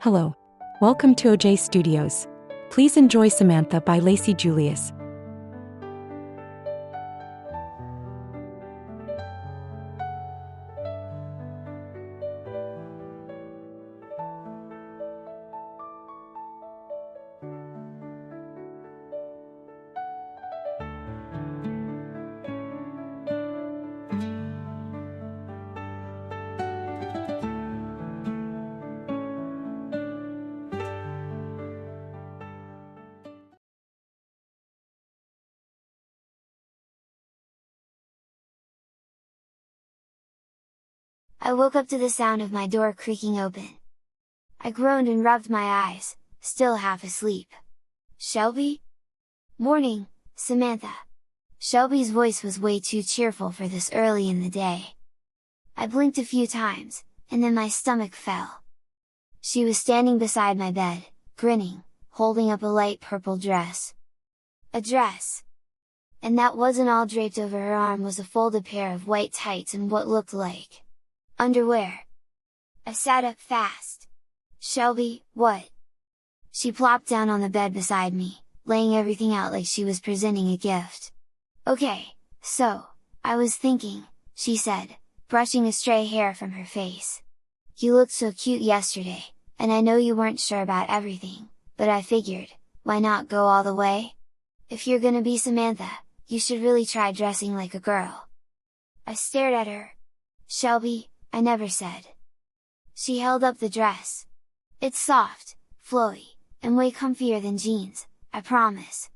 Hello. Welcome to OJ Studios. Please enjoy Samantha by Lacey Julius. I woke up to the sound of my door creaking open. I groaned and rubbed my eyes, still half asleep. Shelby? Morning, Samantha. Shelby's voice was way too cheerful for this early in the day. I blinked a few times, and then my stomach fell. She was standing beside my bed, grinning, holding up a light purple dress. A dress! And that wasn't all draped over her arm was a folded pair of white tights and what looked like underwear. I sat up fast. Shelby, what? She plopped down on the bed beside me, laying everything out like she was presenting a gift. Okay, so, I was thinking, she said, brushing a stray hair from her face. You looked so cute yesterday, and I know you weren't sure about everything, but I figured, why not go all the way? If you're gonna be Samantha, you should really try dressing like a girl. I stared at her. Shelby, I never said. She held up the dress. It's soft, flowy, and way comfier than jeans, I promise.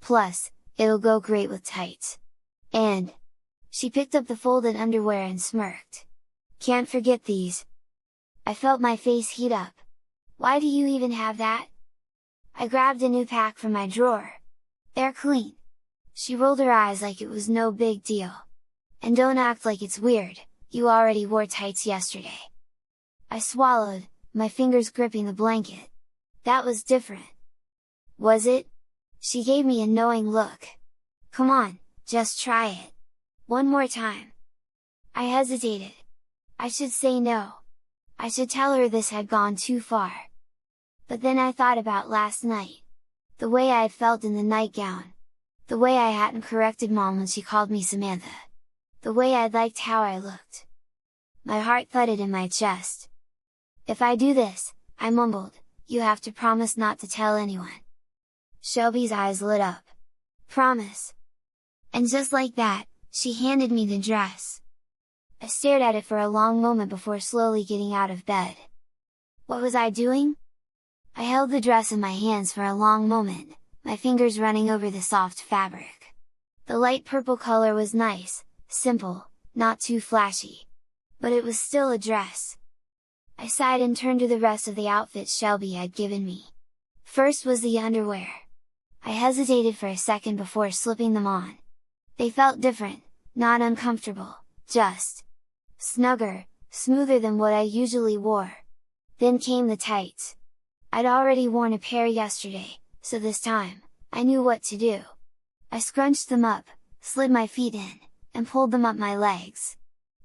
Plus, it'll go great with tights. And she picked up the folded underwear and smirked. Can't forget these. I felt my face heat up. Why do you even have that? I grabbed a new pack from my drawer. They're clean. She rolled her eyes like it was no big deal. And don't act like it's weird, you already wore tights yesterday. I swallowed, my fingers gripping the blanket. That was different. Was it? She gave me a knowing look. Come on, just try it. One more time. I hesitated. I should say no. I should tell her this had gone too far. But then I thought about last night. The way I had felt in the nightgown. The way I hadn't corrected Mom when she called me Samantha. The way I'd liked how I looked. My heart thudded in my chest. If I do this, I mumbled, you have to promise not to tell anyone. Shelby's eyes lit up. Promise! And just like that, she handed me the dress. I stared at it for a long moment before slowly getting out of bed. What was I doing? I held the dress in my hands for a long moment, my fingers running over the soft fabric. The light purple color was nice, simple, not too flashy. But it was still a dress. I sighed and turned to the rest of the outfit Shelby had given me. First was the underwear. I hesitated for a second before slipping them on. They felt different, not uncomfortable, just snugger, smoother than what I usually wore. Then came the tights. I'd already worn a pair yesterday, so this time, I knew what to do. I scrunched them up, slid my feet in, and pulled them up my legs.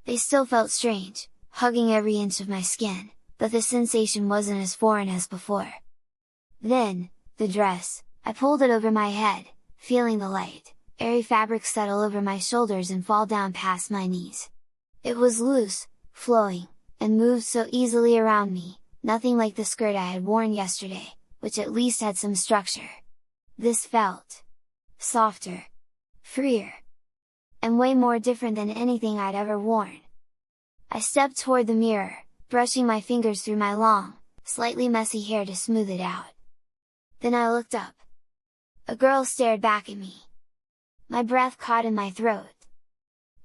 They still felt strange, hugging every inch of my skin, but the sensation wasn't as foreign as before. Then, the dress, I pulled it over my head, feeling the light, airy fabric settle over my shoulders and fall down past my knees. It was loose, flowing, and moved so easily around me, nothing like the skirt I had worn yesterday, which at least had some structure. This felt softer, freer, and way more different than anything I'd ever worn. I stepped toward the mirror, brushing my fingers through my long, slightly messy hair to smooth it out. Then I looked up. A girl stared back at me. My breath caught in my throat.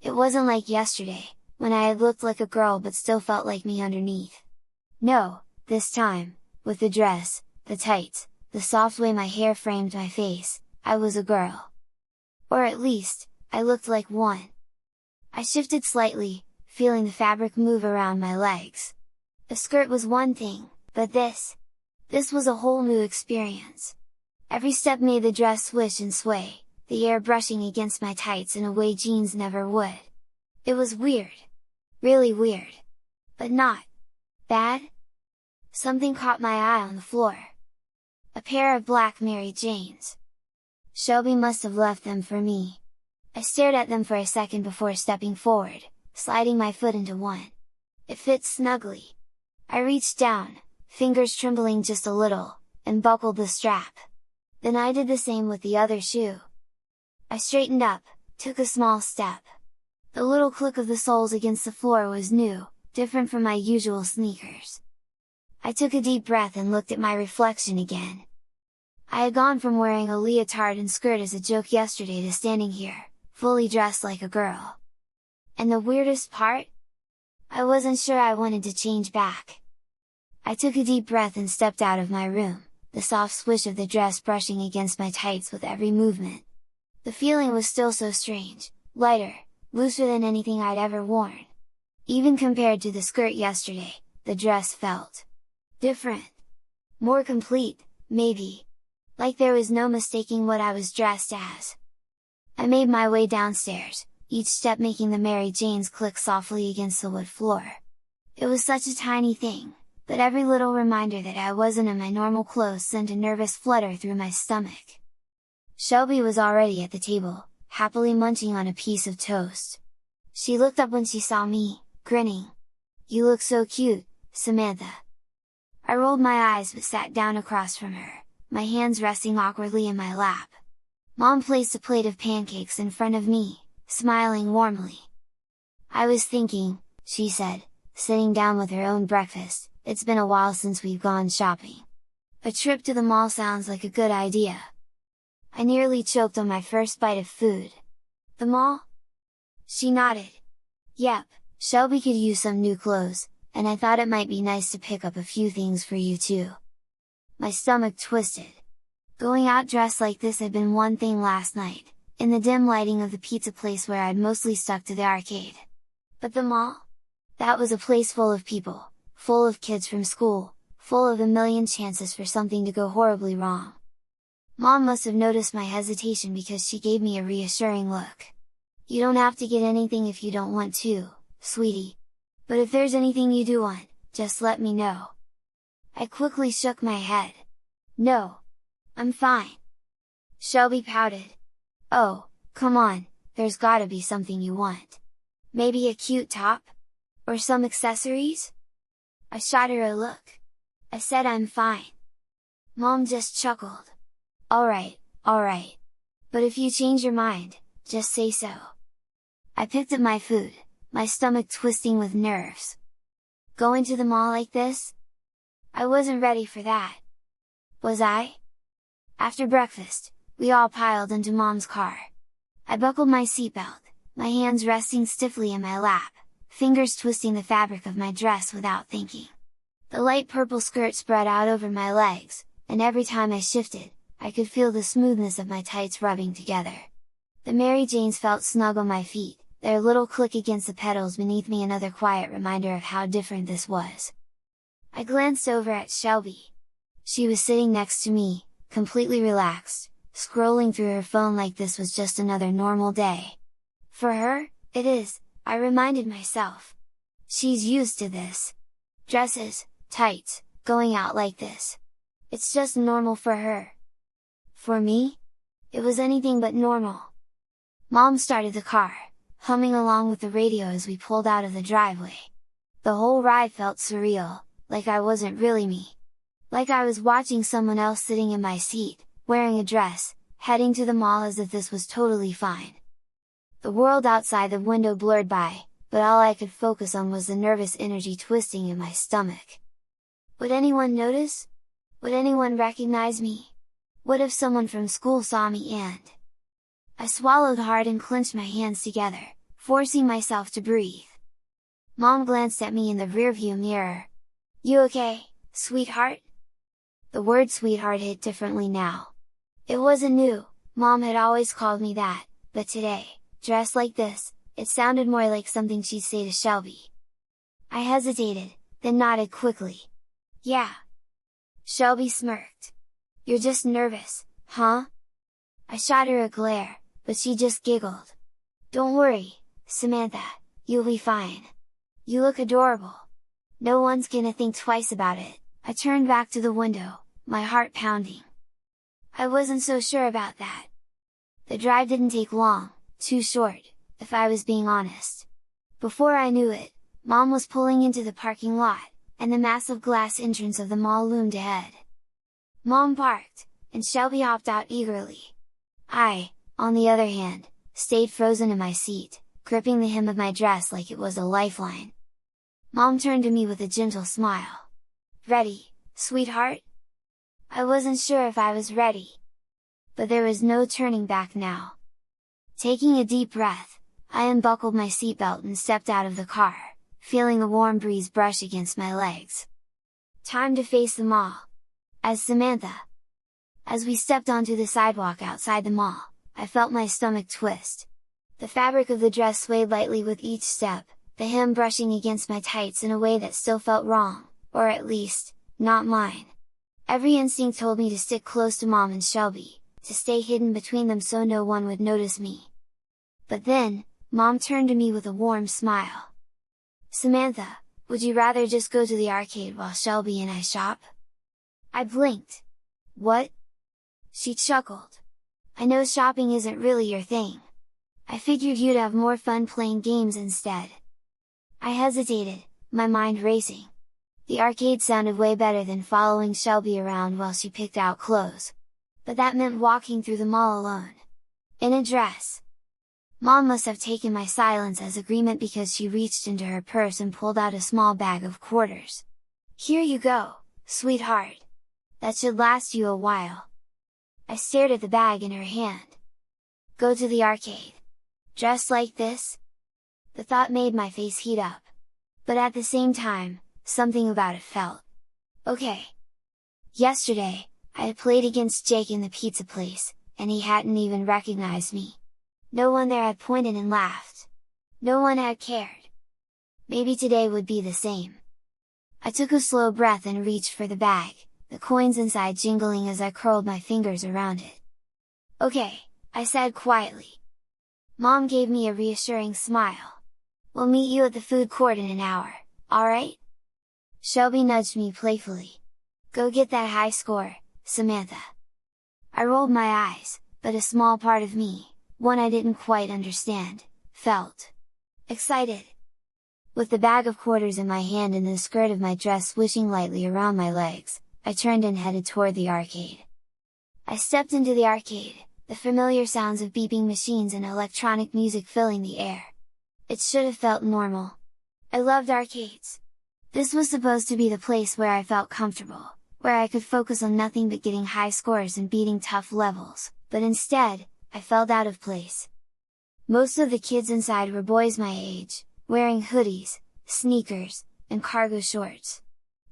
It wasn't like yesterday, when I had looked like a girl but still felt like me underneath. No, this time, with the dress, the tights, the soft way my hair framed my face, I was a girl. Or at least, I looked like one. I shifted slightly, feeling the fabric move around my legs. A skirt was one thing, but this was a whole new experience. Every step made the dress swish and sway, the air brushing against my tights in a way jeans never would. It was weird. Really weird. But not bad? Something caught my eye on the floor. A pair of black Mary Janes. Shelby must have left them for me. I stared at them for a second before stepping forward, sliding my foot into one. It fits snugly. I reached down, fingers trembling just a little, and buckled the strap. Then I did the same with the other shoe. I straightened up, took a small step. The little click of the soles against the floor was new, different from my usual sneakers. I took a deep breath and looked at my reflection again. I had gone from wearing a leotard and skirt as a joke yesterday to standing here, fully dressed like a girl. And the weirdest part? I wasn't sure I wanted to change back. I took a deep breath and stepped out of my room, the soft swish of the dress brushing against my tights with every movement. The feeling was still so strange, lighter, looser than anything I'd ever worn. Even compared to the skirt yesterday, the dress felt different. More complete, maybe. Like there was no mistaking what I was dressed as. I made my way downstairs, each step making the Mary Janes click softly against the wood floor. It was such a tiny thing, but every little reminder that I wasn't in my normal clothes sent a nervous flutter through my stomach. Shelby was already at the table, happily munching on a piece of toast. She looked up when she saw me, grinning. "You look so cute, Samantha." I rolled my eyes but sat down across from her, my hands resting awkwardly in my lap. Mom placed a plate of pancakes in front of me, smiling warmly. "I was thinking," she said, sitting down with her own breakfast, "it's been a while since we've gone shopping. A trip to the mall sounds like a good idea." I nearly choked on my first bite of food. "The mall?" She nodded. "Yep, Shelby could use some new clothes, and I thought it might be nice to pick up a few things for you too." My stomach twisted. Going out dressed like this had been one thing last night, in the dim lighting of the pizza place where I'd mostly stuck to the arcade. But the mall? That was a place full of people, full of kids from school, full of a million chances for something to go horribly wrong. Mom must have noticed my hesitation because she gave me a reassuring look. "You don't have to get anything if you don't want to, sweetie. But if there's anything you do want, just let me know." I quickly shook my head. "No. I'm fine." Shelby pouted. "Oh, come on, there's gotta be something you want. Maybe a cute top? Or some accessories?" I shot her a look. I said I'm fine. Mom just chuckled. Alright. But if you change your mind, just say so." I picked up my food, my stomach twisting with nerves. Going to the mall like this? I wasn't ready for that. Was I? After breakfast, we all piled into Mom's car. I buckled my seatbelt, my hands resting stiffly in my lap, fingers twisting the fabric of my dress without thinking. The light purple skirt spread out over my legs, and every time I shifted, I could feel the smoothness of my tights rubbing together. The Mary Janes felt snug on my feet, their little click against the pedals beneath me another quiet reminder of how different this was. I glanced over at Shelby. She was sitting next to me, completely relaxed, scrolling through her phone like this was just another normal day. For her, it is, I reminded myself. She's used to this. Dresses, tights, going out like this. It's just normal for her. For me? It was anything but normal. Mom started the car, humming along with the radio as we pulled out of the driveway. The whole ride felt surreal, like I wasn't really me. Like I was watching someone else sitting in my seat, wearing a dress, heading to the mall as if this was totally fine. The world outside the window blurred by, but all I could focus on was the nervous energy twisting in my stomach. Would anyone notice? Would anyone recognize me? What if someone from school saw me and… I swallowed hard and clenched my hands together, forcing myself to breathe. Mom glanced at me in the rearview mirror. "You okay, sweetheart?" The word sweetheart hit differently now. It wasn't new, Mom had always called me that, but today, dressed like this, it sounded more like something she'd say to Shelby. I hesitated, then nodded quickly. "Yeah." Shelby smirked. "You're just nervous, huh?" I shot her a glare, but she just giggled. "Don't worry, Samantha, you'll be fine. You look adorable. No one's gonna think twice about it, I turned back to the window, my heart pounding. I wasn't so sure about that. The drive didn't take long, too short, if I was being honest. Before I knew it, Mom was pulling into the parking lot, and the massive glass entrance of the mall loomed ahead. Mom barked, and Shelby hopped out eagerly. I, on the other hand, stayed frozen in my seat, gripping the hem of my dress like it was a lifeline. Mom turned to me with a gentle smile. "Ready, sweetheart?" I wasn't sure if I was ready. But there was no turning back now. Taking a deep breath, I unbuckled my seatbelt and stepped out of the car, feeling the warm breeze brush against my legs. Time to face the mall. As Samantha. As we stepped onto the sidewalk outside the mall, I felt my stomach twist. The fabric of the dress swayed lightly with each step, the hem brushing against my tights in a way that still felt wrong, or at least, not mine. Every instinct told me to stick close to Mom and Shelby, to stay hidden between them so no one would notice me. But then, Mom turned to me with a warm smile. "Samantha, would you rather just go to the arcade while Shelby and I shop?" I blinked. "What?" She chuckled. "I know shopping isn't really your thing. I figured you'd have more fun playing games instead." I hesitated, my mind racing. The arcade sounded way better than following Shelby around while she picked out clothes. But that meant walking through the mall alone. In a dress. Mom must have taken my silence as agreement because she reached into her purse and pulled out a small bag of quarters. "Here you go, sweetheart. That should last you a while." I stared at the bag in her hand. Go to the arcade? Dressed like this? The thought made my face heat up. But at the same time, something about it felt okay. Yesterday, I had played against Jake in the pizza place, and he hadn't even recognized me. No one there had pointed and laughed. No one had cared. Maybe today would be the same. I took a slow breath and reached for the bag, the coins inside jingling as I curled my fingers around it. "Okay," I said quietly. Mom gave me a reassuring smile. "We'll meet you at the food court in an hour, alright?" Shelby nudged me playfully. "Go get that high score, Samantha." I rolled my eyes, but a small part of me, one I didn't quite understand, felt excited. With the bag of quarters in my hand and the skirt of my dress swishing lightly around my legs, I turned and headed toward the arcade. I stepped into the arcade, the familiar sounds of beeping machines and electronic music filling the air. It should have felt normal. I loved arcades. This was supposed to be the place where I felt comfortable, where I could focus on nothing but getting high scores and beating tough levels, but instead, I felt out of place. Most of the kids inside were boys my age, wearing hoodies, sneakers, and cargo shorts.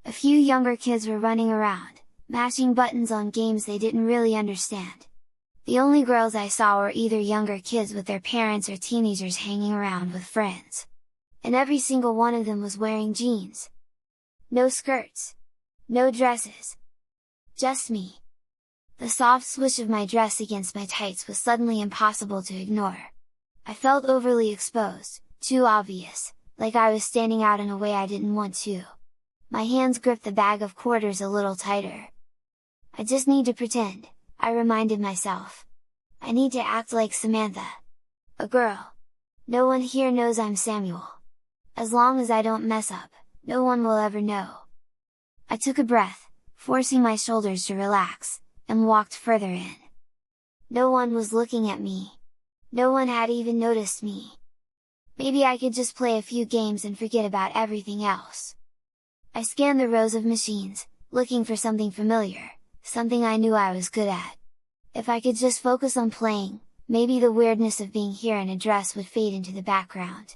A few younger kids were running around, mashing buttons on games they didn't really understand. The only girls I saw were either younger kids with their parents or teenagers hanging around with friends. And every single one of them was wearing jeans. No skirts. No dresses. Just me. The soft swish of my dress against my tights was suddenly impossible to ignore. I felt overly exposed, too obvious, like I was standing out in a way I didn't want to. My hands gripped the bag of quarters a little tighter. "I just need to pretend," I reminded myself. "I need to act like Samantha. A girl. No one here knows I'm Samuel. As long as I don't mess up, no one will ever know." I took a breath, forcing my shoulders to relax, and walked further in. No one was looking at me. No one had even noticed me. Maybe I could just play a few games and forget about everything else. I scanned the rows of machines, looking for something familiar, something I knew I was good at. If I could just focus on playing, maybe the weirdness of being here in a dress would fade into the background.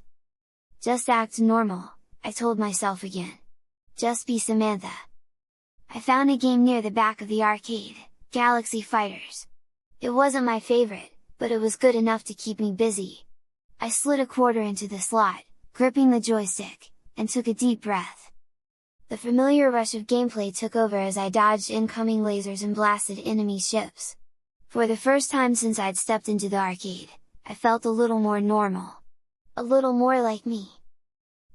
Just act normal, I told myself again. Just be Samantha. I found a game near the back of the arcade, Galaxy Fighters. It wasn't my favorite, but it was good enough to keep me busy. I slid a quarter into the slot, gripping the joystick, and took a deep breath. The familiar rush of gameplay took over as I dodged incoming lasers and blasted enemy ships. For the first time since I'd stepped into the arcade, I felt a little more normal. A little more like me.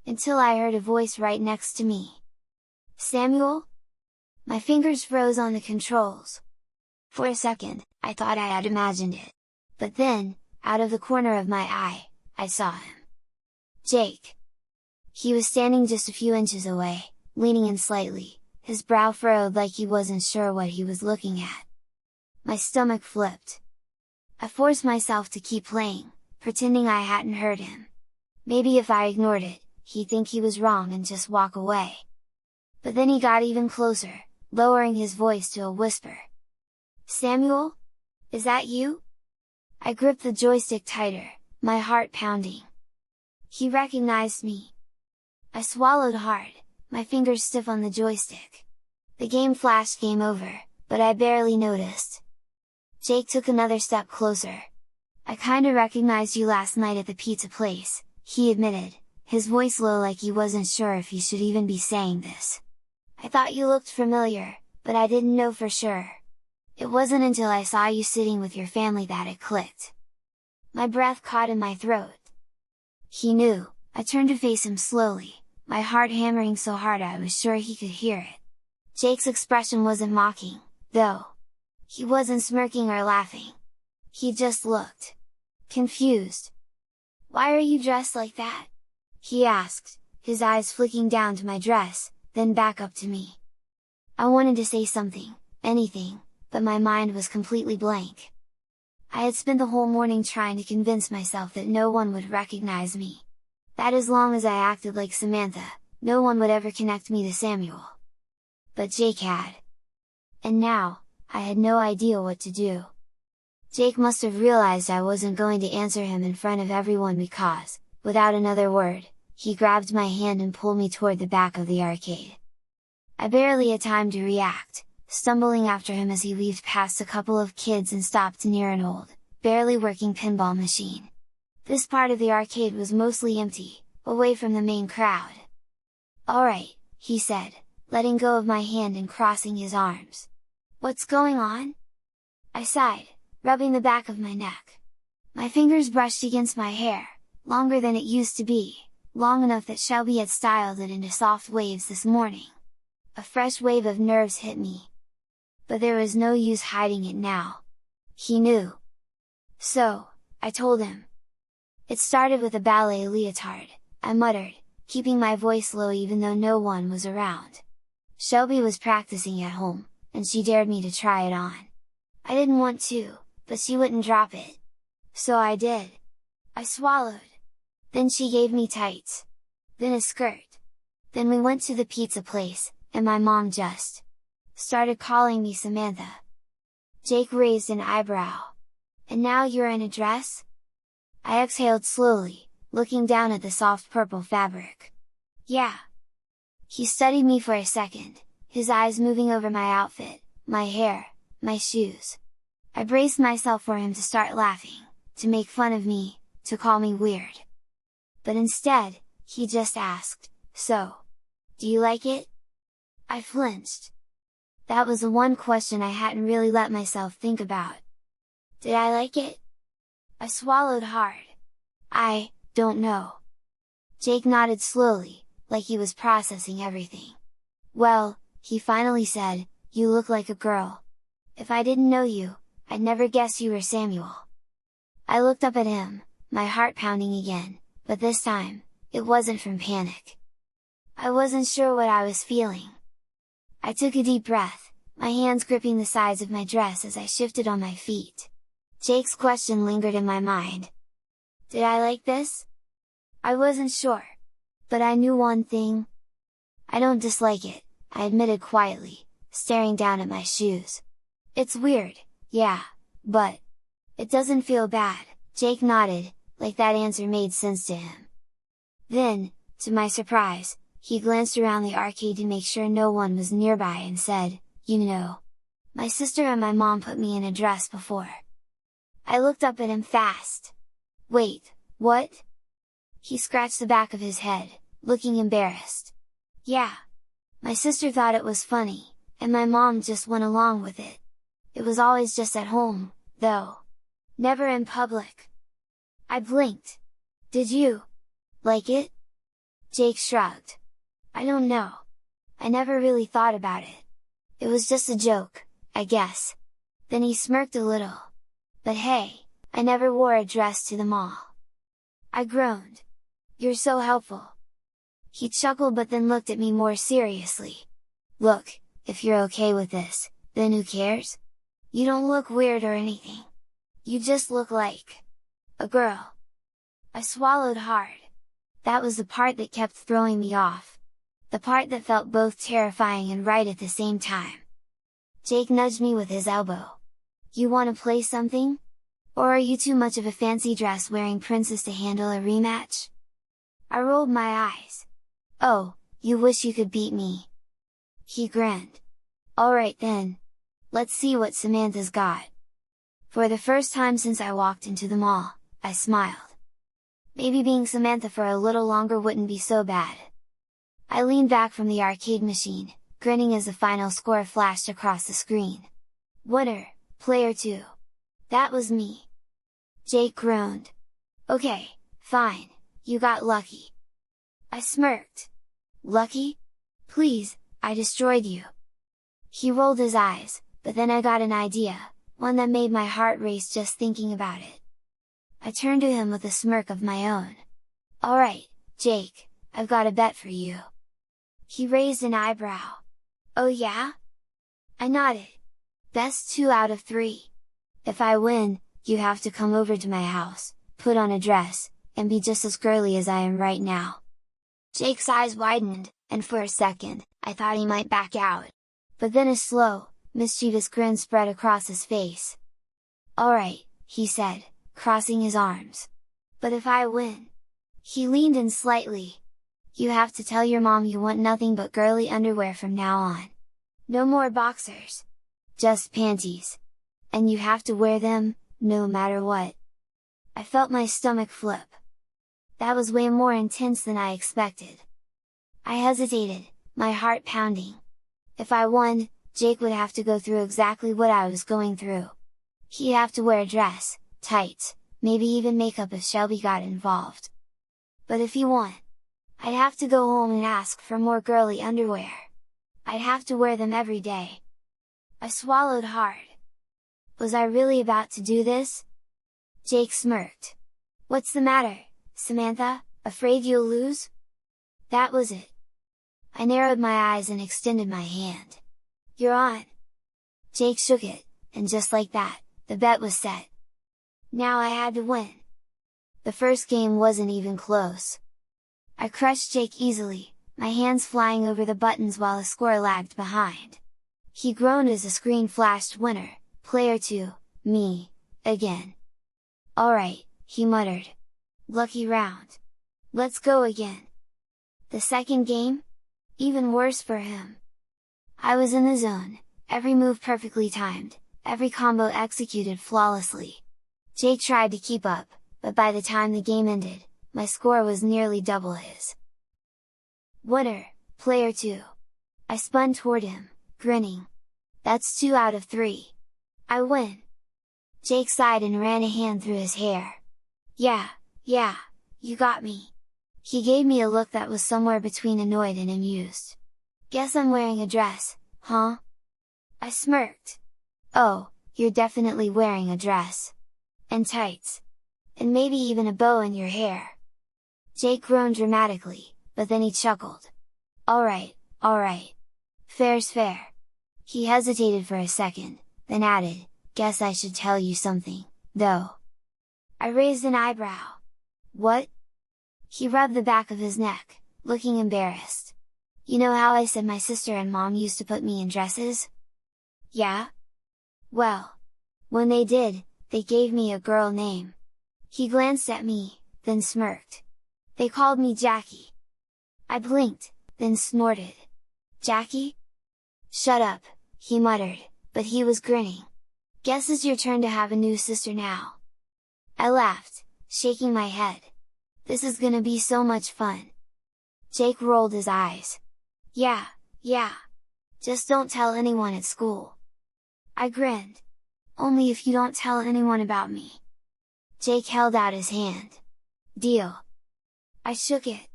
Until I heard a voice right next to me. "Samuel?" My fingers froze on the controls. For a second, I thought I had imagined it. But then, out of the corner of my eye, I saw him. Jake! He was standing just a few inches away, leaning in slightly, his brow furrowed like he wasn't sure what he was looking at. My stomach flipped. I forced myself to keep playing, pretending I hadn't heard him. Maybe if I ignored it, he'd think he was wrong and just walk away. But then he got even closer, lowering his voice to a whisper. "Samuel? Is that you?" I gripped the joystick tighter, my heart pounding. He recognized me. I swallowed hard, my fingers stiff on the joystick. The game flashed game over, but I barely noticed. Jake took another step closer. "I kinda recognized you last night at the pizza place," he admitted, his voice low like he wasn't sure if he should even be saying this. "I thought you looked familiar, but I didn't know for sure. It wasn't until I saw you sitting with your family that it clicked." My breath caught in my throat. He knew. I turned to face him slowly, my heart hammering so hard I was sure he could hear it. Jake's expression wasn't mocking, though. He wasn't smirking or laughing. He just looked confused. "Why are you dressed like that?" he asked, his eyes flicking down to my dress, then back up to me. I wanted to say something, anything, but my mind was completely blank. I had spent the whole morning trying to convince myself that no one would recognize me. That as long as I acted like Samantha, no one would ever connect me to Samuel. But Jake had. And now, I had no idea what to do. Jake must have realized I wasn't going to answer him in front of everyone because, without another word, he grabbed my hand and pulled me toward the back of the arcade. I barely had time to react, stumbling after him as he weaved past a couple of kids and stopped near an old, barely working pinball machine. This part of the arcade was mostly empty, away from the main crowd. "Alright," he said, letting go of my hand and crossing his arms. "What's going on?" I sighed, rubbing the back of my neck. My fingers brushed against my hair, longer than it used to be, long enough that Shelby had styled it into soft waves this morning. A fresh wave of nerves hit me. But there was no use hiding it now. He knew. "So," I told him. "It started with a ballet leotard," I muttered, keeping my voice low even though no one was around. "Shelby was practicing at home, and she dared me to try it on. I didn't want to, but she wouldn't drop it. So I did." I swallowed. "Then she gave me tights. Then a skirt. Then we went to the pizza place, and my mom just started calling me Samantha." Jake raised an eyebrow. "And now you're in a dress?" I exhaled slowly, looking down at the soft purple fabric. "Yeah." He studied me for a second, his eyes moving over my outfit, my hair, my shoes. I braced myself for him to start laughing, to make fun of me, to call me weird. But instead, he just asked, "So, do you like it?" I flinched. That was the one question I hadn't really let myself think about. Did I like it? I swallowed hard. "I don't know." Jake nodded slowly, like he was processing everything. "Well," he finally said, "you look like a girl. If I didn't know you, I'd never guess you were Samuel." I looked up at him, my heart pounding again, but this time, it wasn't from panic. I wasn't sure what I was feeling. I took a deep breath, my hands gripping the sides of my dress as I shifted on my feet. Jake's question lingered in my mind. Did I like this? I wasn't sure. But I knew one thing. I don't dislike it, I admitted quietly, staring down at my shoes. It's weird, yeah, but it doesn't feel bad. Jake nodded, like that answer made sense to him. Then, to my surprise, he glanced around the arcade to make sure no one was nearby and said, "You know, my sister and my mom put me in a dress before." I looked up at him fast. "Wait, what?" He scratched the back of his head, looking embarrassed. "Yeah. My sister thought it was funny, and my mom just went along with it. It was always just at home, though. Never in public." I blinked. "Did you like it?" Jake shrugged. "I don't know. I never really thought about it. It was just a joke, I guess. Then he smirked a little. But hey, I never wore a dress to the mall. I groaned. You're so helpful. He chuckled but then looked at me more seriously. Look, if you're okay with this, then who cares? You don't look weird or anything. You just look like a girl. I swallowed hard. That was the part that kept throwing me off. The part that felt both terrifying and right at the same time. Jake nudged me with his elbow. You wanna play something? Or are you too much of a fancy dress wearing princess to handle a rematch? I rolled my eyes. Oh, you wish you could beat me. He grinned. Alright then. Let's see what Samantha's got. For the first time since I walked into the mall, I smiled. Maybe being Samantha for a little longer wouldn't be so bad. I leaned back from the arcade machine, grinning as the final score flashed across the screen. Winner, player 2. That was me. Jake groaned. Okay, fine, you got lucky. I smirked. Lucky? Please, I destroyed you. He rolled his eyes, but then I got an idea, one that made my heart race just thinking about it. I turned to him with a smirk of my own. Alright, Jake, I've got a bet for you. He raised an eyebrow. Oh yeah? I nodded. Best 2 out of 3. If I win, you have to come over to my house, put on a dress, and be just as girly as I am right now. Jake's eyes widened, and for a second, I thought he might back out. But then a slow, mischievous grin spread across his face. Alright, he said, crossing his arms. But if I win? He leaned in slightly. You have to tell your mom you want nothing but girly underwear from now on. No more boxers. Just panties. And you have to wear them, no matter what. I felt my stomach flip. That was way more intense than I expected. I hesitated, my heart pounding. If I won, Jake would have to go through exactly what I was going through. He'd have to wear a dress, tights, maybe even makeup if Shelby got involved. But if he won, I'd have to go home and ask for more girly underwear. I'd have to wear them every day. I swallowed hard. Was I really about to do this? Jake smirked. What's the matter, Samantha, afraid you'll lose? That was it. I narrowed my eyes and extended my hand. You're on! Jake shook it, and just like that, the bet was set. Now I had to win. The first game wasn't even close. I crushed Jake easily, my hands flying over the buttons while the score lagged behind. He groaned as the screen flashed winner, player 2, me, again. Alright, he muttered. Lucky round. Let's go again. The second game? Even worse for him. I was in the zone, every move perfectly timed, every combo executed flawlessly. Jake tried to keep up, but by the time the game ended, my score was nearly double his. Winner, player 2. I spun toward him, grinning. That's 2 out of 3. I win! Jake sighed and ran a hand through his hair. Yeah, you got me. He gave me a look that was somewhere between annoyed and amused. Guess I'm wearing a dress, huh? I smirked. Oh, you're definitely wearing a dress. And tights. And maybe even a bow in your hair. Jake groaned dramatically, but then he chuckled. Alright. Fair's fair. He hesitated for a second, then added, guess I should tell you something, though. I raised an eyebrow. What? He rubbed the back of his neck, looking embarrassed. You know how I said my sister and mom used to put me in dresses? Yeah? Well, when they did, they gave me a girl name. He glanced at me, then smirked. They called me Jackie. I blinked, then snorted. Jackie? Shut up, he muttered, but he was grinning. Guess it's your turn to have a new sister now. I laughed, shaking my head. This is gonna be so much fun. Jake rolled his eyes. Yeah. Just don't tell anyone at school. I grinned. Only if you don't tell anyone about me. Jake held out his hand. Deal. I shook it.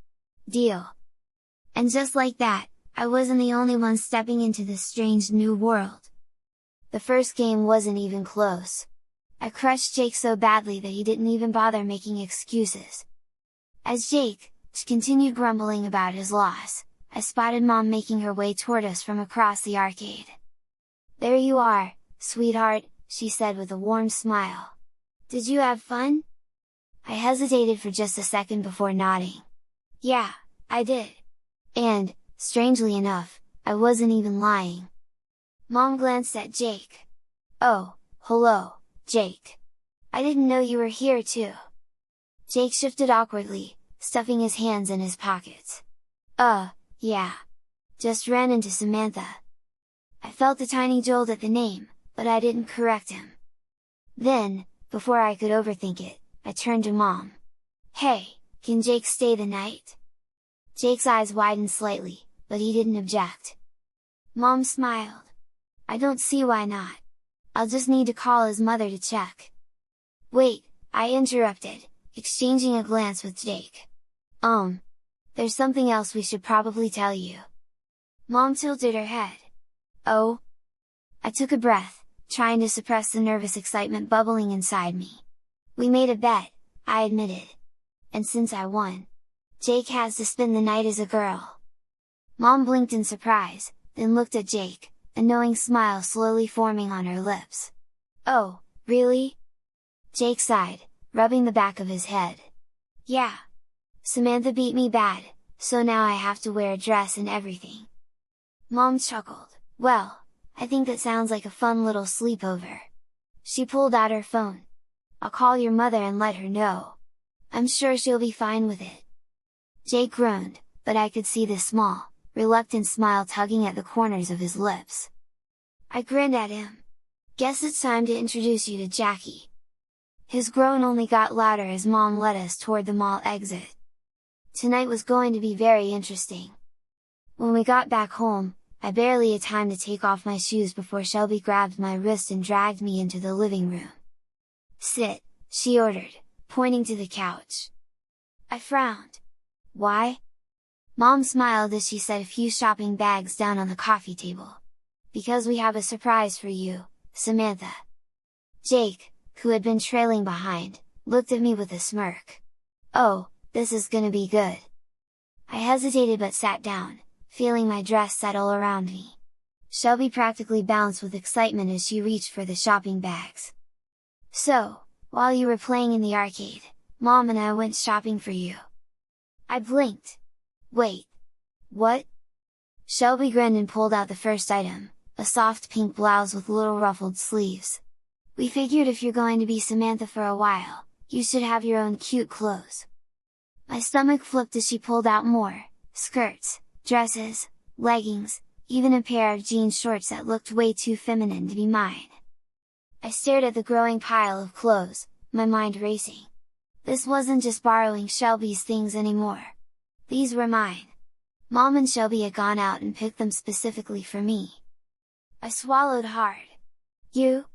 Deal. And just like that, I wasn't the only one stepping into this strange new world. The first game wasn't even close. I crushed Jake so badly that he didn't even bother making excuses. As Jake continued grumbling about his loss, I spotted Mom making her way toward us from across the arcade. "There you are, sweetheart," she said with a warm smile. "Did you have fun?" I hesitated for just a second before nodding. "Yeah, I did." And, strangely enough, I wasn't even lying. Mom glanced at Jake. "Oh, hello, Jake. I didn't know you were here too." Jake shifted awkwardly, stuffing his hands in his pockets. Yeah. Just ran into Samantha." I felt a tiny jolt at the name, but I didn't correct him. Then, before I could overthink it, I turned to Mom. "Hey, can Jake stay the night?" Jake's eyes widened slightly, but he didn't object. Mom smiled. "I don't see why not. I'll just need to call his mother to check." "Wait," I interrupted, exchanging a glance with Jake. There's something else we should probably tell you." Mom tilted her head. "Oh?" I took a breath, trying to suppress the nervous excitement bubbling inside me. "We made a bet," I admitted. "And since I won, Jake has to spend the night as a girl." Mom blinked in surprise, then looked at Jake, a knowing smile slowly forming on her lips. "Oh, really?" Jake sighed, rubbing the back of his head. "Yeah. Samantha beat me bad, so now I have to wear a dress and everything." Mom chuckled. "Well, I think that sounds like a fun little sleepover." She pulled out her phone. "I'll call your mother and let her know. I'm sure she'll be fine with it." Jake groaned, but I could see the small, reluctant smile tugging at the corners of his lips. I grinned at him. "Guess it's time to introduce you to Jackie." His groan only got louder as Mom led us toward the mall exit. Tonight was going to be very interesting. When we got back home, I barely had time to take off my shoes before Shelby grabbed my wrist and dragged me into the living room. "Sit," she ordered, pointing to the couch. I frowned. "Why?" Mom smiled as she set a few shopping bags down on the coffee table. "Because we have a surprise for you, Samantha." Jake, who had been trailing behind, looked at me with a smirk. "Oh, this is gonna be good." I hesitated but sat down, feeling my dress settle around me. Shelby practically bounced with excitement as she reached for the shopping bags. "So, while you were playing in the arcade, Mom and I went shopping for you." I blinked. "Wait! What?" Shelby grinned and pulled out the first item, a soft pink blouse with little ruffled sleeves. "We figured if you're going to be Samantha for a while, you should have your own cute clothes." My stomach flipped as she pulled out more, skirts, dresses, leggings, even a pair of jean shorts that looked way too feminine to be mine. I stared at the growing pile of clothes, my mind racing. This wasn't just borrowing Shelby's things anymore. These were mine. Mom and Shelby had gone out and picked them specifically for me. I swallowed hard. You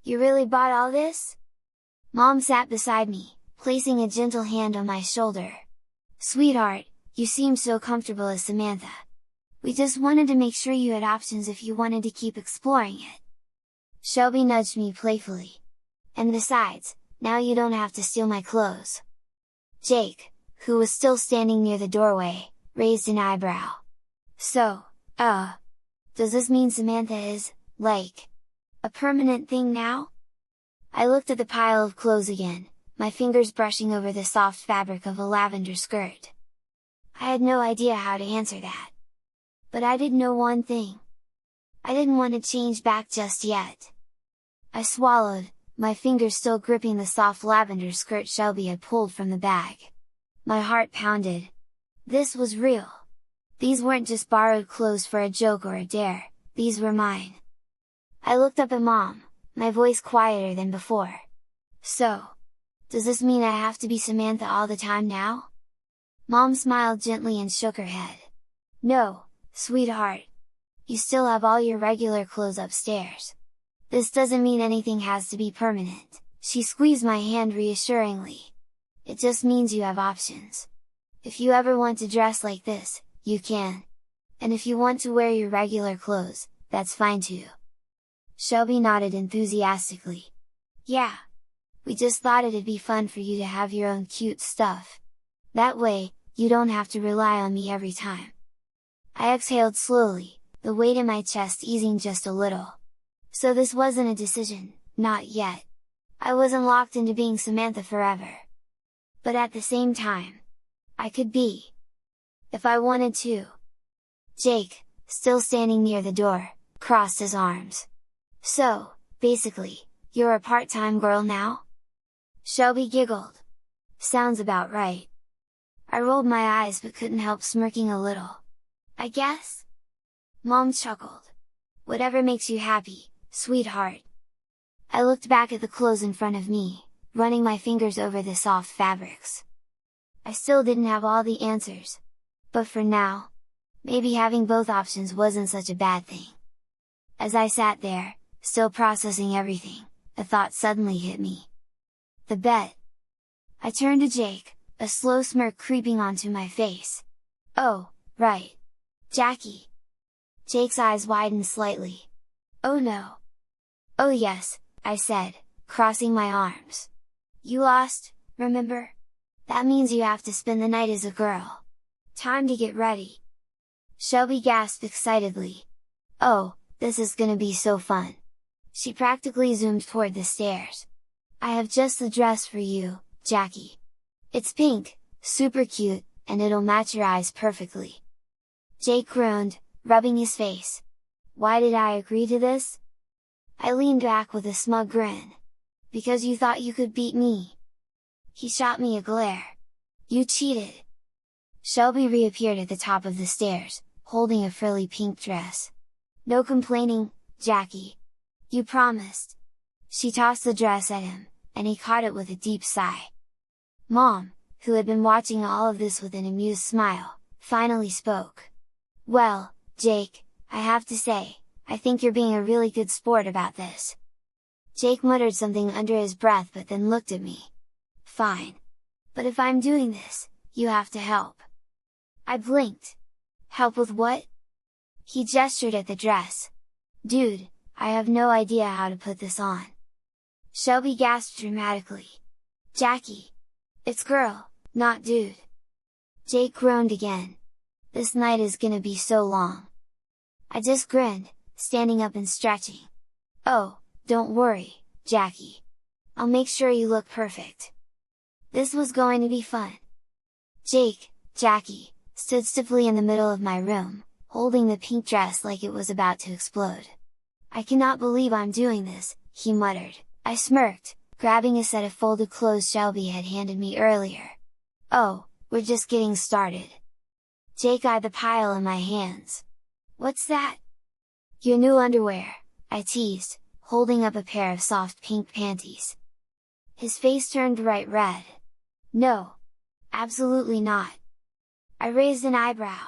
really bought all this?" Mom sat beside me, placing a gentle hand on my shoulder. "Sweetheart, you seem so comfortable as Samantha. We just wanted to make sure you had options if you wanted to keep exploring it." Shelby nudged me playfully. "And besides, now you don't have to steal my clothes." Jake, who was still standing near the doorway, raised an eyebrow. "So, does this mean Samantha is, like, a permanent thing now?" I looked at the pile of clothes again, my fingers brushing over the soft fabric of a lavender skirt. I had no idea how to answer that. But I did know one thing. I didn't want to change back just yet. I swallowed, my fingers still gripping the soft lavender skirt Shelby had pulled from the bag. My heart pounded. This was real. These weren't just borrowed clothes for a joke or a dare, these were mine. I looked up at Mom, my voice quieter than before. "So, does this mean I have to be Samantha all the time now?" Mom smiled gently and shook her head. "No, sweetheart. You still have all your regular clothes upstairs. This doesn't mean anything has to be permanent." She squeezed my hand reassuringly. "It just means you have options. If you ever want to dress like this, you can. And if you want to wear your regular clothes, that's fine too. Shelby nodded enthusiastically. Yeah! We just thought it'd be fun for you to have your own cute stuff. That way, you don't have to rely on me every time. I exhaled slowly, the weight in my chest easing just a little. So this wasn't a decision, not yet. I wasn't locked into being Samantha forever. But at the same time, I could be. If I wanted to. Jake, still standing near the door, crossed his arms. So, basically, you're a part-time girl now? Shelby giggled. Sounds about right. I rolled my eyes but couldn't help smirking a little. I guess? Mom chuckled. Whatever makes you happy, sweetheart. I looked back at the clothes in front of me, running my fingers over the soft fabrics. I still didn't have all the answers. But for now, maybe having both options wasn't such a bad thing. As I sat there, still processing everything, a thought suddenly hit me. The bet! I turned to Jake, a slow smirk creeping onto my face. Oh, right! Jackie! Jake's eyes widened slightly. Oh no! Oh yes, I said, crossing my arms. You lost, remember? That means you have to spend the night as a girl. Time to get ready! Shelby gasped excitedly. Oh, this is gonna be so fun! She practically zoomed toward the stairs. I have just the dress for you, Jackie. It's pink, super cute, and it'll match your eyes perfectly. Jake groaned, rubbing his face. Why did I agree to this? I leaned back with a smug grin. Because you thought you could beat me. He shot me a glare. You cheated! Shelby reappeared at the top of the stairs, holding a frilly pink dress. No complaining, Jackie. You promised. She tossed the dress at him, and he caught it with a deep sigh. Mom, who had been watching all of this with an amused smile, finally spoke. Well, Jake, I have to say, I think you're being a really good sport about this. Jake muttered something under his breath but then looked at me. Fine. But if I'm doing this, you have to help. I blinked. Help with what? He gestured at the dress. Dude, I have no idea how to put this on. Shelby gasped dramatically. Jackie! It's girl, not dude! Jake groaned again. This night is gonna be so long. I just grinned, standing up and stretching. Oh, don't worry, Jackie. I'll make sure you look perfect. This was going to be fun. Jackie, stood stiffly in the middle of my room, holding the pink dress like it was about to explode. I cannot believe I'm doing this, he muttered. I smirked, grabbing a set of folded clothes Shelby had handed me earlier. Oh, we're just getting started. Jake eyed the pile in my hands. What's that? Your new underwear, I teased, holding up a pair of soft pink panties. His face turned bright red. No! Absolutely not! I raised an eyebrow.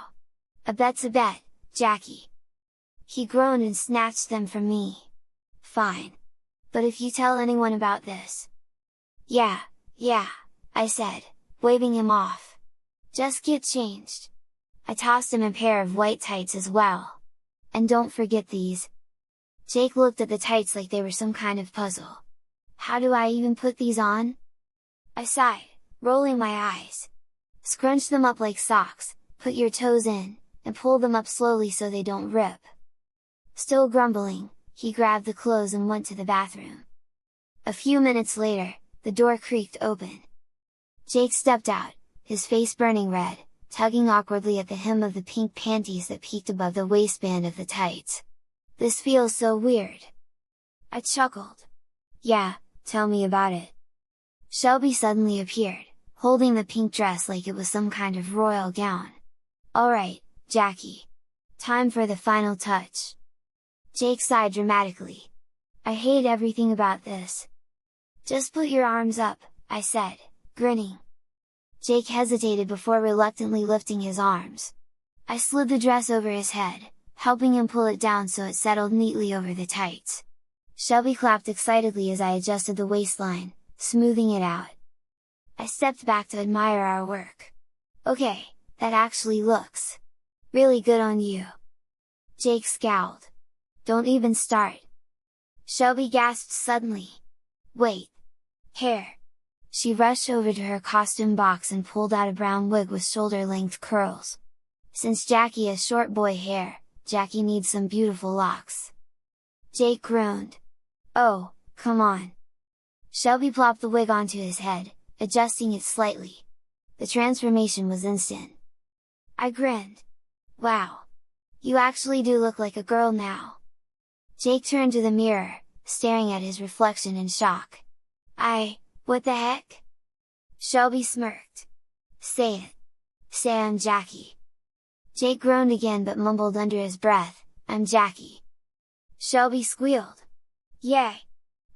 A bet's a bet, Jackie! He groaned and snatched them from me. Fine! But if you tell anyone about this… Yeah, I said, waving him off. Just get changed. I tossed him a pair of white tights as well. And don't forget these. Jake looked at the tights like they were some kind of puzzle. How do I even put these on? I sighed, rolling my eyes. Scrunch them up like socks, put your toes in, and pull them up slowly so they don't rip. Still grumbling, he grabbed the clothes and went to the bathroom. A few minutes later, the door creaked open. Jake stepped out, his face burning red, tugging awkwardly at the hem of the pink panties that peeked above the waistband of the tights. This feels so weird. I chuckled. Yeah, tell me about it. Shelby suddenly appeared, holding the pink dress like it was some kind of royal gown. Alright, Jackie. Time for the final touch. Jake sighed dramatically. I hate everything about this. Just put your arms up, I said, grinning. Jake hesitated before reluctantly lifting his arms. I slid the dress over his head, helping him pull it down so it settled neatly over the tights. Shelby clapped excitedly as I adjusted the waistline, smoothing it out. I stepped back to admire our work. Okay, that actually looks Really good on you. Jake scowled. Don't even start. Shelby gasped suddenly. Wait! Hair! She rushed over to her costume box and pulled out a brown wig with shoulder-length curls. Since Jackie has short boy hair, Jackie needs some beautiful locks. Jake groaned. Oh, come on! Shelby plopped the wig onto his head, adjusting it slightly. The transformation was instant. I grinned. Wow! You actually do look like a girl now! Jake turned to the mirror, staring at his reflection in shock. What the heck? Shelby smirked. Say it! Say I'm Jackie! Jake groaned again but mumbled under his breath, I'm Jackie! Shelby squealed. Yay!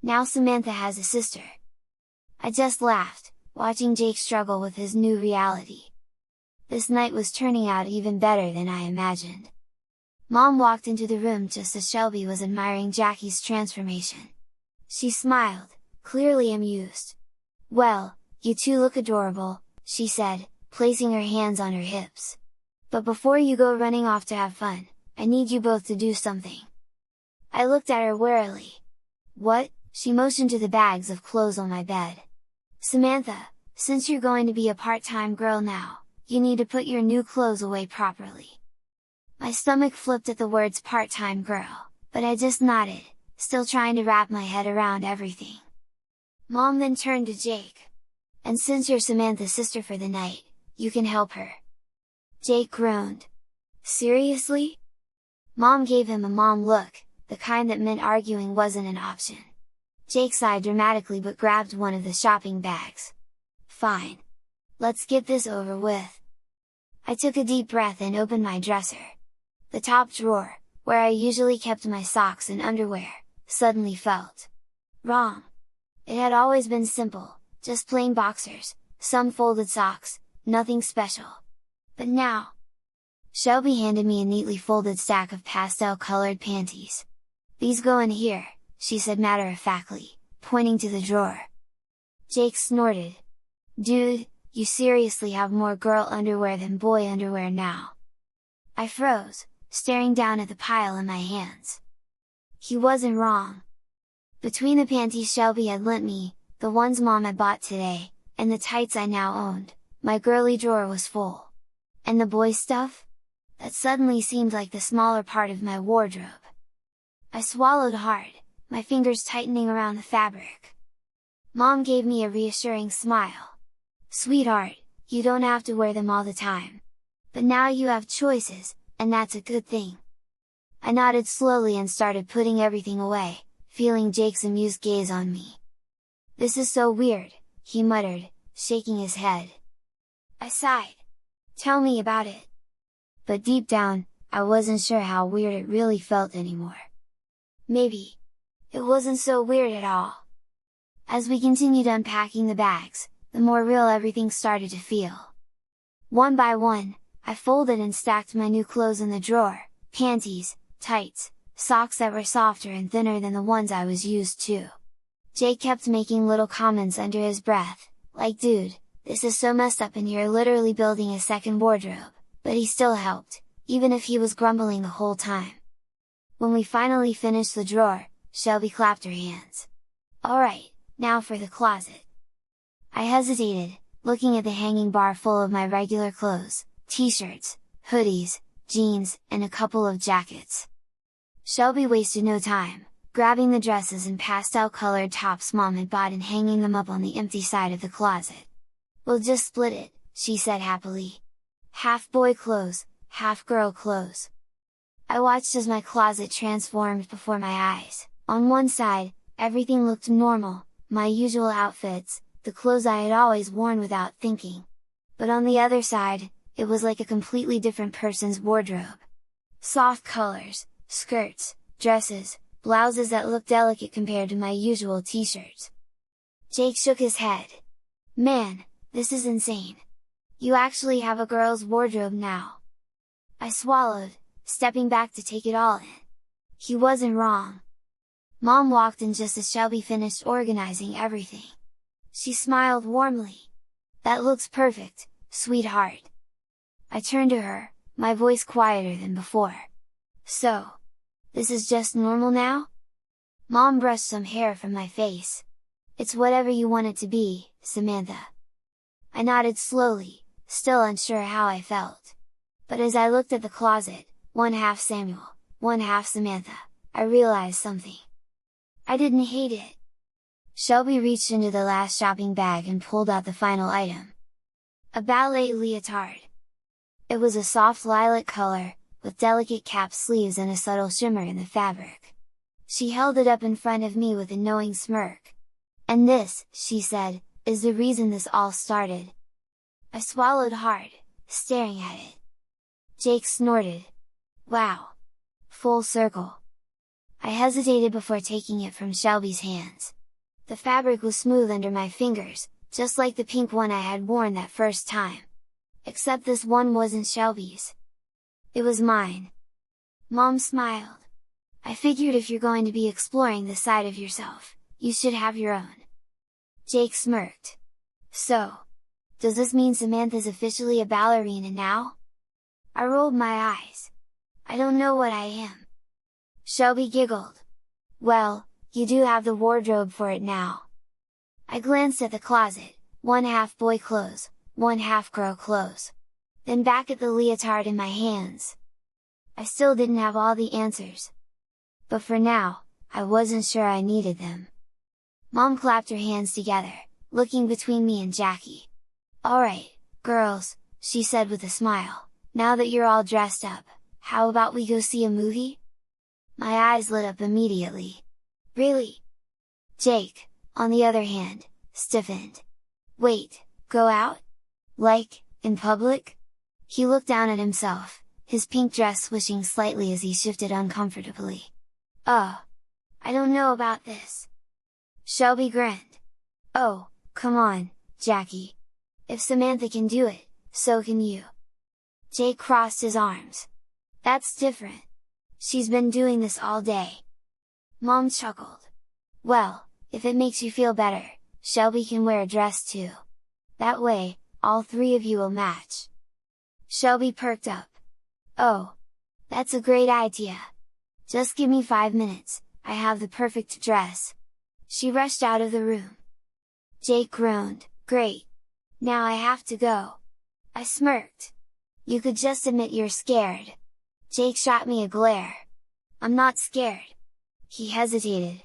Now Samantha has a sister! I just laughed, watching Jake struggle with his new reality. This night was turning out even better than I imagined. Mom walked into the room just as Shelby was admiring Jackie's transformation. She smiled, clearly amused. Well, you two look adorable, she said, placing her hands on her hips. But before you go running off to have fun, I need you both to do something. I looked at her warily. What? She motioned to the bags of clothes on my bed. Samantha, since you're going to be a part-time girl now, you need to put your new clothes away properly. My stomach flipped at the words part-time girl, but I just nodded, still trying to wrap my head around everything. Mom then turned to Jake. And since you're Samantha's sister for the night, you can help her. Jake groaned. Seriously? Mom gave him a mom look, the kind that meant arguing wasn't an option. Jake sighed dramatically but grabbed one of the shopping bags. Fine. Let's get this over with. I took a deep breath and opened my dresser. The top drawer, where I usually kept my socks and underwear, suddenly felt wrong. It had always been simple, just plain boxers, some folded socks, nothing special. But now, Shelby handed me a neatly folded stack of pastel-colored panties. These go in here, she said matter-of-factly, pointing to the drawer. Jake snorted. Dude, you seriously have more girl underwear than boy underwear now. I froze, staring down at the pile in my hands. He wasn't wrong. Between the panties Shelby had lent me, the ones Mom had bought today, and the tights I now owned, my girly drawer was full. And the boy stuff? That suddenly seemed like the smaller part of my wardrobe. I swallowed hard, my fingers tightening around the fabric. Mom gave me a reassuring smile. Sweetheart, you don't have to wear them all the time. But now you have choices, and that's a good thing. I nodded slowly and started putting everything away, feeling Jake's amused gaze on me. This is so weird, he muttered, shaking his head. I sighed. Tell me about it. But deep down, I wasn't sure how weird it really felt anymore. Maybe it wasn't so weird at all. As we continued unpacking the bags, the more real everything started to feel. One by one, I folded and stacked my new clothes in the drawer, panties, tights, socks that were softer and thinner than the ones I was used to. Jake kept making little comments under his breath, like dude, this is so messed up and you're literally building a second wardrobe, but he still helped, even if he was grumbling the whole time. When we finally finished the drawer, Shelby clapped her hands. Alright, now for the closet. I hesitated, looking at the hanging bar full of my regular clothes, t-shirts, hoodies, jeans, and a couple of jackets. Shelby wasted no time, grabbing the dresses and pastel-colored tops Mom had bought and hanging them up on the empty side of the closet. We'll just split it, she said happily. Half boy clothes, half girl clothes. I watched as my closet transformed before my eyes. On one side, everything looked normal, my usual outfits, the clothes I had always worn without thinking. But on the other side, it was like a completely different person's wardrobe. Soft colors, skirts, dresses, blouses that looked delicate compared to my usual t-shirts. Jake shook his head. Man, this is insane! You actually have a girl's wardrobe now! I swallowed, stepping back to take it all in. He wasn't wrong. Mom walked in just as Shelby finished organizing everything. She smiled warmly. That looks perfect, sweetheart. I turned to her, my voice quieter than before. So, this is just normal now? Mom brushed some hair from my face. It's whatever you want it to be, Samantha. I nodded slowly, still unsure how I felt. But as I looked at the closet, one half Samuel, one half Samantha, I realized something. I didn't hate it. Shelby reached into the last shopping bag and pulled out the final item. A ballet leotard. It was a soft lilac color, with delicate cap sleeves and a subtle shimmer in the fabric. She held it up in front of me with a knowing smirk. "And this," she said, "is the reason this all started." I swallowed hard, staring at it. Jake snorted. "Wow! Full circle!" I hesitated before taking it from Shelby's hands. The fabric was smooth under my fingers, just like the pink one I had worn that first time. Except this one wasn't Shelby's. It was mine. Mom smiled. "I figured if you're going to be exploring this side of yourself, you should have your own." Jake smirked. "So, does this mean Samantha's officially a ballerina now?" I rolled my eyes. "I don't know what I am." Shelby giggled. "Well, you do have the wardrobe for it now." I glanced at the closet, one half boy clothes, one half girl clothes. Then back at the leotard in my hands. I still didn't have all the answers. But for now, I wasn't sure I needed them. Mom clapped her hands together, looking between me and Jackie. "Alright, girls," she said with a smile, "now that you're all dressed up, how about we go see a movie?" My eyes lit up immediately. "Really?" Jake, on the other hand, stiffened. "Wait, go out? Like, in public?" He looked down at himself, his pink dress swishing slightly as he shifted uncomfortably. "Oh! I don't know about this." Shelby grinned. "Oh, come on, Jackie! If Samantha can do it, so can you!" Jake crossed his arms. "That's different. She's been doing this all day." Mom chuckled. "Well, if it makes you feel better, Shelby can wear a dress too. That way, all three of you will match." Shelby perked up. "Oh! That's a great idea! Just give me 5 minutes, I have the perfect dress." She rushed out of the room. Jake groaned, "Great! Now I have to go." I smirked. "You could just admit you're scared." Jake shot me a glare. "I'm not scared." He hesitated.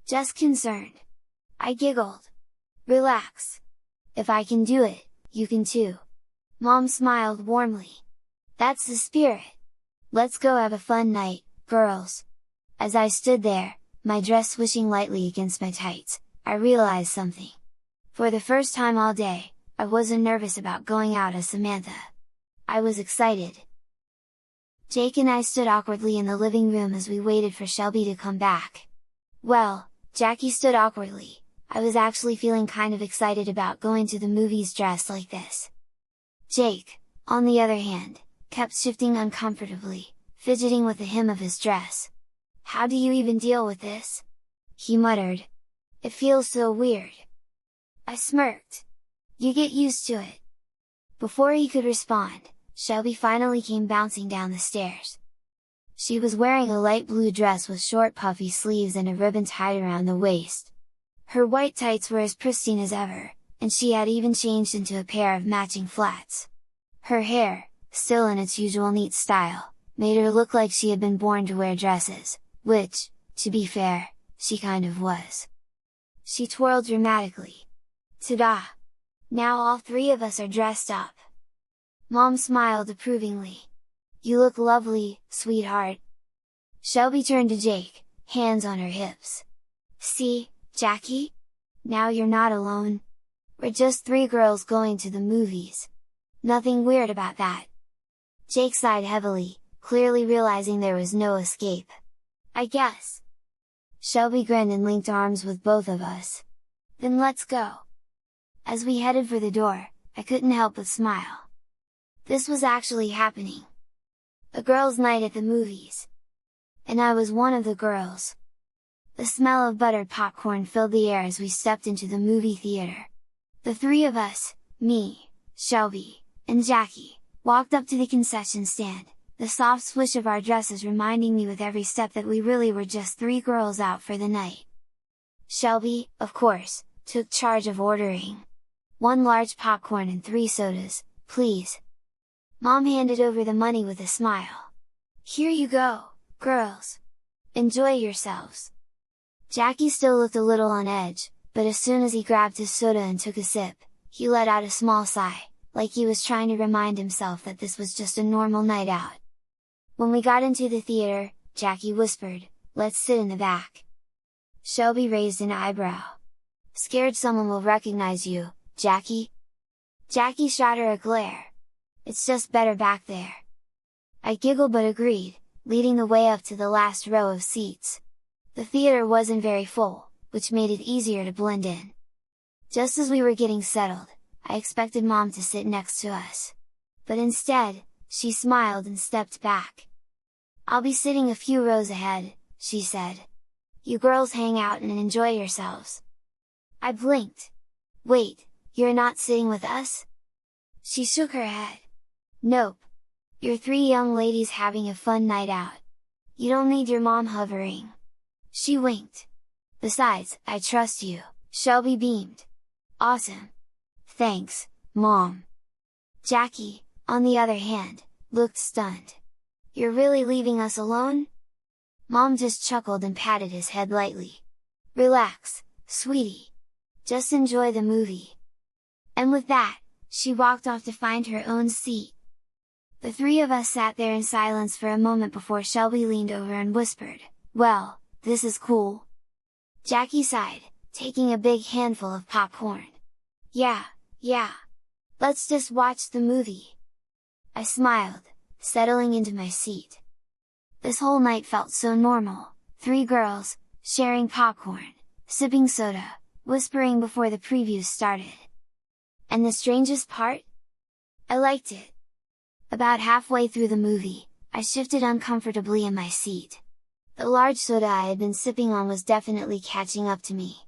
"Just concerned." I giggled. "Relax! If I can do it, you can too." Mom smiled warmly. "That's the spirit! Let's go have a fun night, girls!" As I stood there, my dress swishing lightly against my tights, I realized something. For the first time all day, I wasn't nervous about going out as Samantha. I was excited. Jake and I stood awkwardly in the living room as we waited for Shelby to come back. Well, Jackie stood awkwardly. I was actually feeling kind of excited about going to the movies dressed like this. Jake, on the other hand, kept shifting uncomfortably, fidgeting with the hem of his dress. "How do you even deal with this?" he muttered. "It feels so weird." I smirked. "You get used to it." Before he could respond, Shelby finally came bouncing down the stairs. She was wearing a light blue dress with short puffy sleeves and a ribbon tied around the waist. Her white tights were as pristine as ever, and she had even changed into a pair of matching flats. Her hair, still in its usual neat style, made her look like she had been born to wear dresses, which, to be fair, she kind of was. She twirled dramatically. "Ta-da! Now all three of us are dressed up!" Mom smiled approvingly. "You look lovely, sweetheart!" Shelby turned to Jake, hands on her hips. "See, Jackie? Now you're not alone! We're just three girls going to the movies! Nothing weird about that!" Jake sighed heavily, clearly realizing there was no escape. "I guess!" Shelby grinned and linked arms with both of us. "Then let's go!" As we headed for the door, I couldn't help but smile. This was actually happening. A girls' night at the movies. And I was one of the girls. The smell of buttered popcorn filled the air as we stepped into the movie theater. The three of us, me, Shelby, and Jackie, Walked up to the concession stand, the soft swish of our dresses reminding me with every step that we really were just 3 girls out for the night. Shelby, of course, took charge of ordering. 1 large popcorn and 3 sodas, please. Mom handed over the money with a smile. Here you go, girls! Enjoy yourselves! Jackie still looked a little on edge, but as soon as he grabbed his soda and took a sip, he let out a small sigh, like he was trying to remind himself that this was just a normal night out. When we got into the theater, Jackie whispered, "Let's sit in the back." Shelby raised an eyebrow. "Scared someone will recognize you, Jackie?" Jackie shot her a glare. "It's just better back there." I giggled but agreed, leading the way up to the last row of seats. The theater wasn't very full, which made it easier to blend in. Just as we were getting settled, I expected Mom to sit next to us. But instead, she smiled and stepped back. "I'll be sitting a few rows ahead," she said. "You girls hang out and enjoy yourselves." I blinked. "Wait, you're not sitting with us?" She shook her head. "Nope. You're 3 young ladies having a fun night out. You don't need your mom hovering." She winked. "Besides, I trust you," Shelby beamed. "Awesome! Thanks, Mom." Jackie, on the other hand, looked stunned. "You're really leaving us alone?" Mom just chuckled and patted his head lightly. "Relax, sweetie. Just enjoy the movie." And with that, she walked off to find her own seat. The 3 of us sat there in silence for a moment before Shelby leaned over and whispered, "Well, this is cool." Jackie sighed, taking a big handful of popcorn. Yeah. Let's just watch the movie." I smiled, settling into my seat. This whole night felt so normal, 3 girls, sharing popcorn, sipping soda, whispering before the previews started. And the strangest part? I liked it. About halfway through the movie, I shifted uncomfortably in my seat. The large soda I had been sipping on was definitely catching up to me.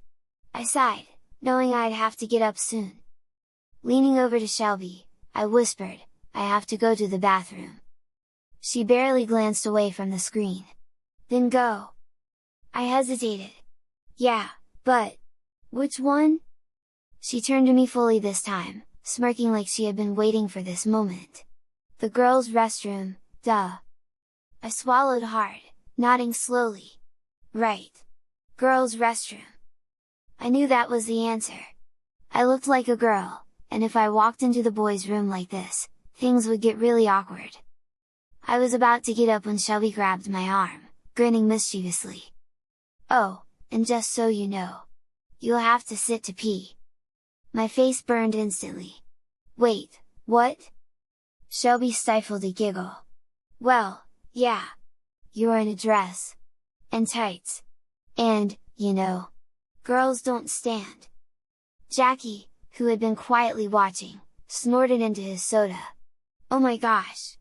I sighed, knowing I'd have to get up soon. Leaning over to Shelby, I whispered, "I have to go to the bathroom." She barely glanced away from the screen. "Then go." I hesitated. "Yeah, but which one?" She turned to me fully this time, smirking like she had been waiting for this moment. "The girls' restroom, duh." I swallowed hard, nodding slowly. "Right. Girls' restroom." I knew that was the answer. I looked like a girl, and if I walked into the boys' room like this, things would get really awkward. I was about to get up when Shelby grabbed my arm, grinning mischievously. "Oh, and just so you know, you'll have to sit to pee." My face burned instantly. "Wait, what?" Shelby stifled a giggle. "Well, yeah. You're in a dress. And tights. And, you know, girls don't stand." Jackie, who had been quietly watching, snorted into his soda. "Oh my gosh!"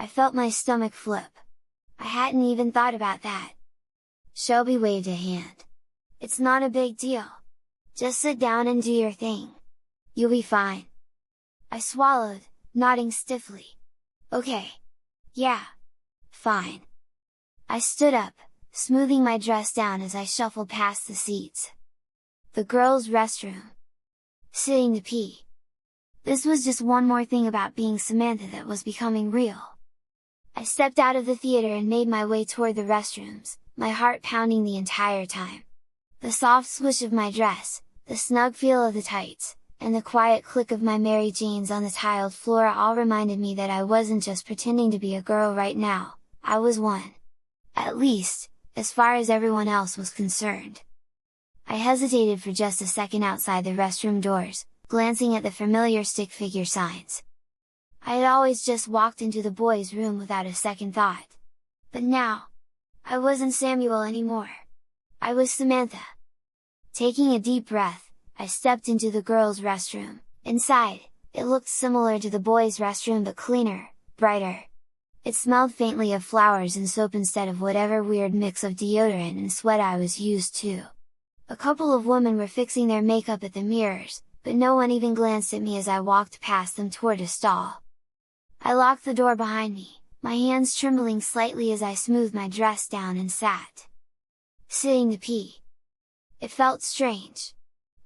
I felt my stomach flip. I hadn't even thought about that. Shelby waved a hand. "It's not a big deal. Just sit down and do your thing. You'll be fine." I swallowed, nodding stiffly. "Okay. Yeah. Fine." I stood up, smoothing my dress down as I shuffled past the seats. The girls' restroom. Sitting to pee. This was just one more thing about being Samantha that was becoming real. I stepped out of the theater and made my way toward the restrooms, my heart pounding the entire time. The soft swish of my dress, the snug feel of the tights, and the quiet click of my Mary Janes on the tiled floor all reminded me that I wasn't just pretending to be a girl right now, I was one. At least, as far as everyone else was concerned. I hesitated for just a second outside the restroom doors, glancing at the familiar stick figure signs. I had always just walked into the boys' room without a second thought. But now, I wasn't Samuel anymore. I was Samantha. Taking a deep breath, I stepped into the girls' restroom. Inside, it looked similar to the boys' restroom but cleaner, brighter. It smelled faintly of flowers and soap instead of whatever weird mix of deodorant and sweat I was used to. A couple of women were fixing their makeup at the mirrors, but no one even glanced at me as I walked past them toward a stall. I locked the door behind me, my hands trembling slightly as I smoothed my dress down and sat. Sitting to pee. It felt strange.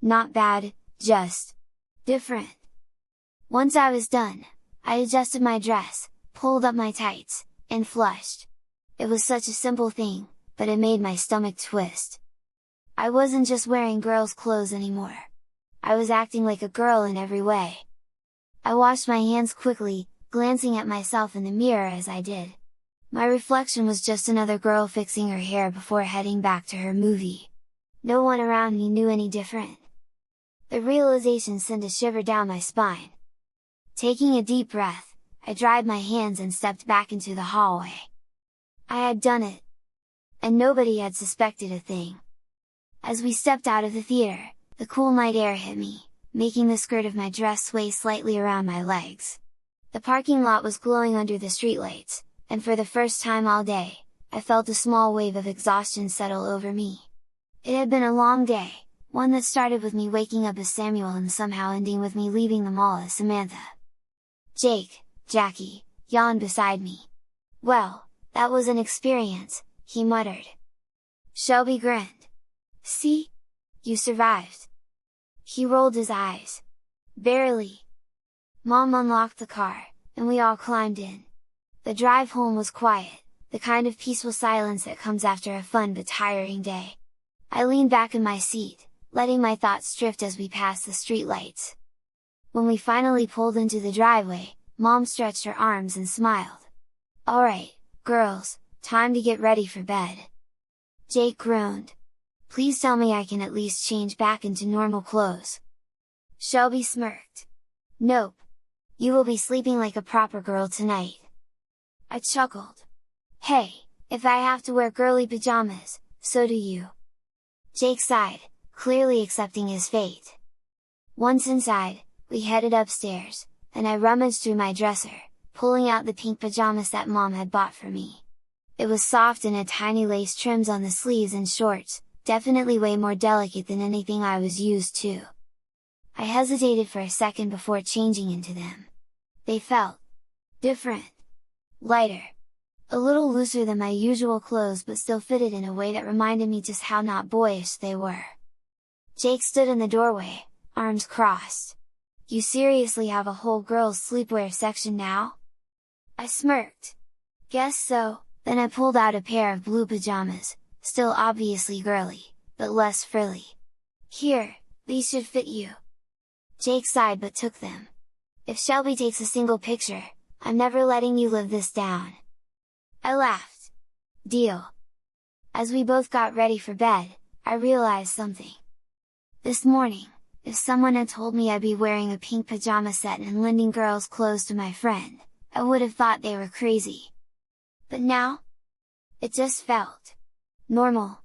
Not bad, just different. Once I was done, I adjusted my dress, pulled up my tights, and flushed. It was such a simple thing, but it made my stomach twist. I wasn't just wearing girls' clothes anymore. I was acting like a girl in every way. I washed my hands quickly, glancing at myself in the mirror as I did. My reflection was just another girl fixing her hair before heading back to her movie. No one around me knew any different. The realization sent a shiver down my spine. Taking a deep breath, I dried my hands and stepped back into the hallway. I had done it! And nobody had suspected a thing. As we stepped out of the theater, the cool night air hit me, making the skirt of my dress sway slightly around my legs. The parking lot was glowing under the streetlights, and for the first time all day, I felt a small wave of exhaustion settle over me. It had been a long day, one that started with me waking up as Samuel and somehow ending with me leaving the mall as Samantha. Jackie, yawned beside me. "Well, that was an experience," he muttered. Shelby grinned. "See? You survived!" He rolled his eyes. "Barely." Mom unlocked the car, and we all climbed in. The drive home was quiet, the kind of peaceful silence that comes after a fun but tiring day. I leaned back in my seat, letting my thoughts drift as we passed the streetlights. When we finally pulled into the driveway, Mom stretched her arms and smiled. "Alright, girls, time to get ready for bed." Jake groaned. "Please tell me I can at least change back into normal clothes." Shelby smirked. "Nope. You will be sleeping like a proper girl tonight." I chuckled. "Hey, if I have to wear girly pajamas, so do you." Jake sighed, clearly accepting his fate. Once inside, we headed upstairs, and I rummaged through my dresser, pulling out the pink pajamas that Mom had bought for me. It was soft and had tiny lace trims on the sleeves and shorts, definitely way more delicate than anything I was used to. I hesitated for a second before changing into them. They felt different. Lighter. A little looser than my usual clothes but still fitted in a way that reminded me just how not boyish they were. Jake stood in the doorway, arms crossed. "You seriously have a whole girls' sleepwear section now?" I smirked. "Guess so." Then I pulled out a pair of blue pajamas, still obviously girly, but less frilly. "Here, these should fit you." Jake sighed but took them. "If Shelby takes a single picture, I'm never letting you live this down." I laughed. "Deal." As we both got ready for bed, I realized something. This morning, if someone had told me I'd be wearing a pink pajama set and lending girls' clothes to my friend, I would have thought they were crazy. But now? It just felt normal.